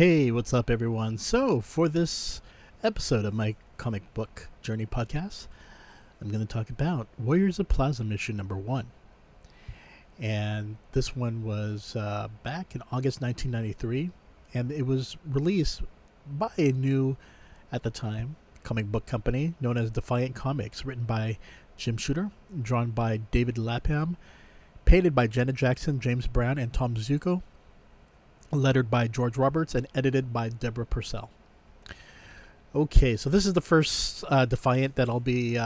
Hey, what's up, everyone? So, for this episode of my comic book journey podcast, I'm going to talk about Warriors of Plasm issue number 1. And this one was back in August 1993, and it was released by a new, at the time, comic book company known as Defiant Comics, written by Jim Shooter, drawn by David Lapham, painted by Janet Jackson, James Brown, and Tom Ziuko, lettered by George Roberts, and edited by Deborah Purcell. Okay, so this is the first Defiant that I'll be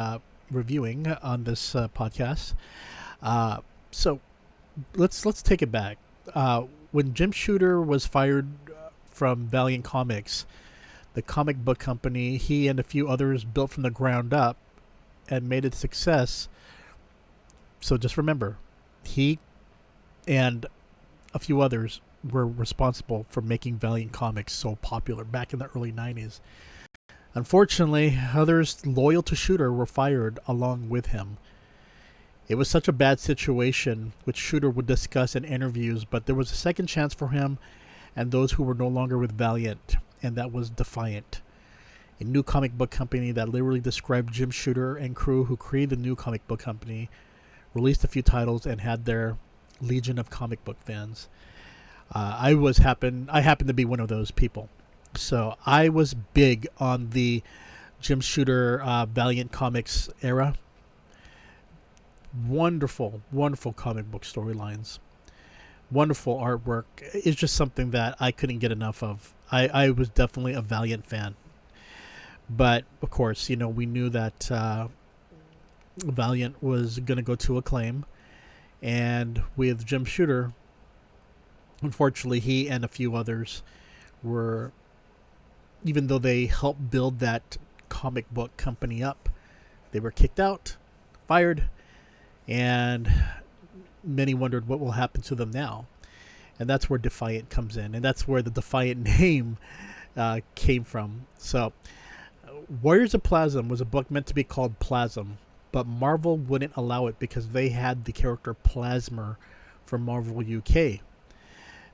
reviewing on this podcast. So let's take it back. When Jim Shooter was fired from Valiant Comics, the comic book company he and a few others built from the ground up and made it a success. So just remember, he and a few others were responsible for making Valiant Comics so popular back in the early 90s. Unfortunately, others loyal to Shooter were fired along with him. It was such a bad situation, which Shooter would discuss in interviews, but there was a second chance for him and those who were no longer with Valiant, and that was Defiant, a new comic book company that literally described Jim Shooter and crew who created the new comic book company, released a few titles, and had their legion of comic book fans. I happened to be one of those people. So I was big on the Jim Shooter Valiant Comics era. Wonderful, wonderful comic book storylines. Wonderful artwork. It's just something that I couldn't get enough of. I was definitely a Valiant fan. But, of course, we knew that Valiant was going to go to Acclaim. And with Jim Shooter, unfortunately, he and a few others were, even though they helped build that comic book company up, they were kicked out, fired, and many wondered what will happen to them now. And that's where Defiant comes in, and that's where the Defiant name came from. So, Warriors of Plasm was a book meant to be called Plasm, but Marvel wouldn't allow it because they had the character Plasmer from Marvel UK.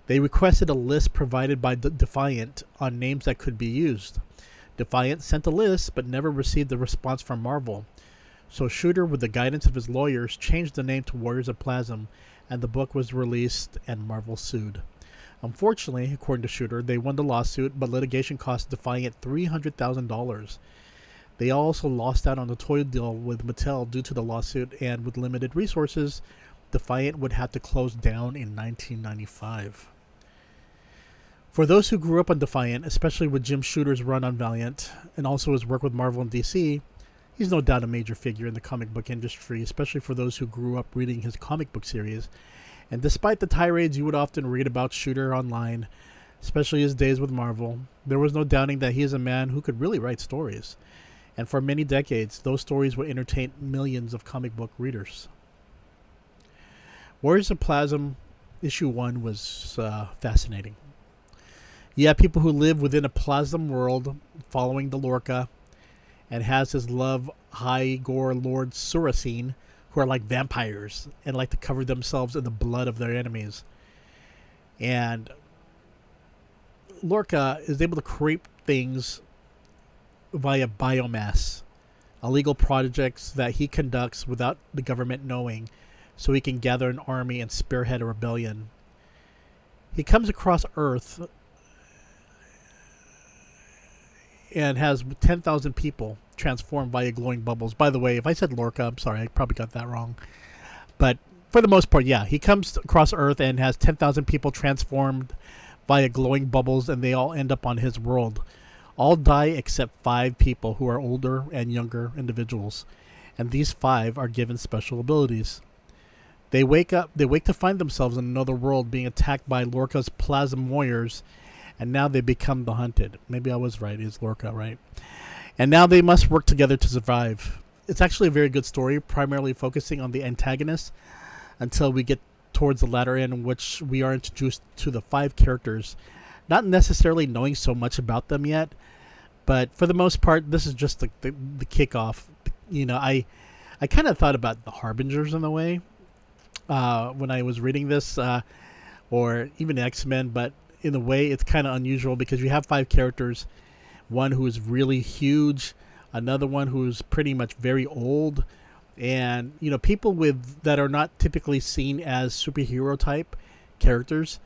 They requested a list provided by Defiant on names that could be used. Defiant sent a list but never received a response from Marvel. So Shooter, with the guidance of his lawyers, changed the name to Warriors of Plasm, and the book was released and Marvel sued. Unfortunately, according to Shooter, they won the lawsuit, but litigation cost Defiant $300,000. They also lost out on the toy deal with Mattel due to the lawsuit, and with limited resources, Defiant would have to close down in 1995. For those who grew up on Defiant, especially with Jim Shooter's run on Valiant, and also his work with Marvel and DC, he's no doubt a major figure in the comic book industry, especially for those who grew up reading his comic book series. And despite the tirades you would often read about Shooter online, especially his days with Marvel, there was no doubting that he is a man who could really write stories. And for many decades, those stories would entertain millions of comic book readers. Warriors of Plasm issue 1 was fascinating. You have people who live within a Plasm world following the Lorca, and has his love high gore lord Surasine, who are like vampires and like to cover themselves in the blood of their enemies. And Lorca is able to create things via biomass, illegal projects that he conducts without the government knowing, so he can gather an army and spearhead a rebellion. He comes across Earth and has 10,000 people transformed via glowing bubbles. By the way, if I said Lorca, I'm sorry, I probably got that wrong. But for the most part, yeah, he comes across Earth and has 10,000 people transformed via glowing bubbles, and they all end up on his world. All die except 5 people who are older and younger individuals, and these 5 are given special abilities. They wake to find themselves in another world being attacked by Lorca's Plasm warriors, and now they become the hunted. Maybe I was right, it's Lorca, right? And now they must work together to survive. It's actually a very good story, primarily focusing on the antagonist, until we get towards the latter end, in which we are introduced to the 5 characters, not necessarily knowing so much about them yet, but for the most part, this is just the kickoff. I kind of thought about the Harbingers in a way when I was reading this, or even X-Men, but in a way, it's kind of unusual because you have 5 characters. One who is really huge, another one who's pretty much very old, and people that are not typically seen as superhero type characters,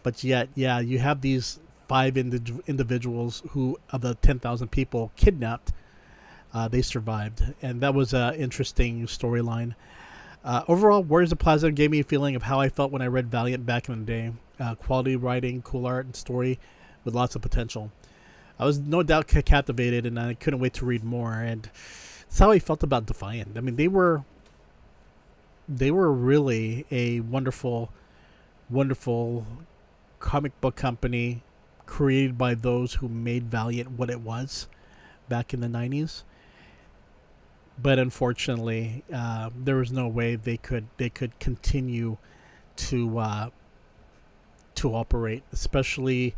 but yet, yeah, you have these 5 individuals who, of the 10,000 people kidnapped, they survived, and that was an interesting storyline. Overall, Warriors of Plasm gave me a feeling of how I felt when I read Valiant back in the day. Quality writing, cool art, and story with lots of potential. I was no doubt captivated, and I couldn't wait to read more. And that's how I felt about Defiant. I mean, they were really a wonderful, wonderful comic book company created by those who made Valiant what it was back in the 90s. But unfortunately, there was no way they could continue to operate, especially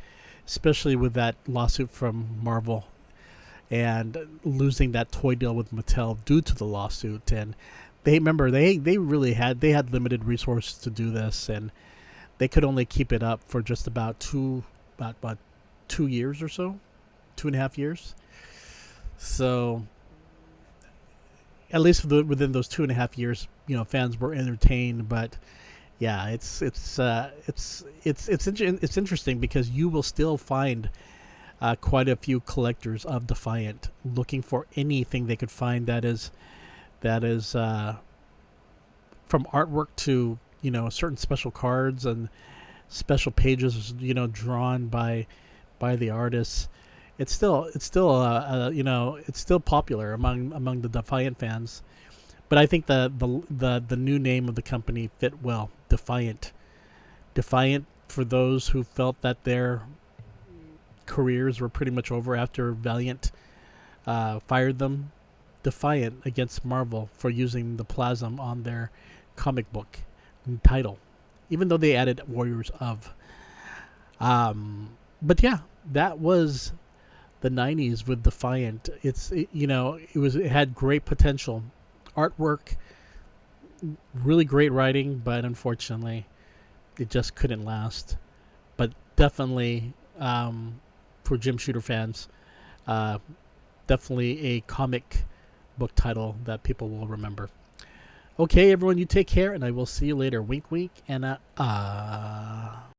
with that lawsuit from Marvel and losing that toy deal with Mattel due to the lawsuit. And they really had limited resources to do this, and they could only keep it up for just about 2 years or so, 2.5 years. So at least within those 2.5 years, fans were entertained. But yeah, it's interesting because you will still find quite a few collectors of Defiant looking for anything they could find that is from artwork to certain special cards and special pages drawn by the artists. It's still popular among the Defiant fans, but I think the new name of the company fit well. Defiant for those who felt that their careers were pretty much over after Valiant fired them. Defiant against Marvel for using the Plasm on their comic book title, even though they added Warriors of. But yeah, that was the 90s with Defiant. It had great potential, artwork, really great writing, but unfortunately it just couldn't last. But definitely for Jim Shooter fans, definitely a comic book title that people will remember. Okay, everyone, you take care, and I will see you later. Wink, wink, and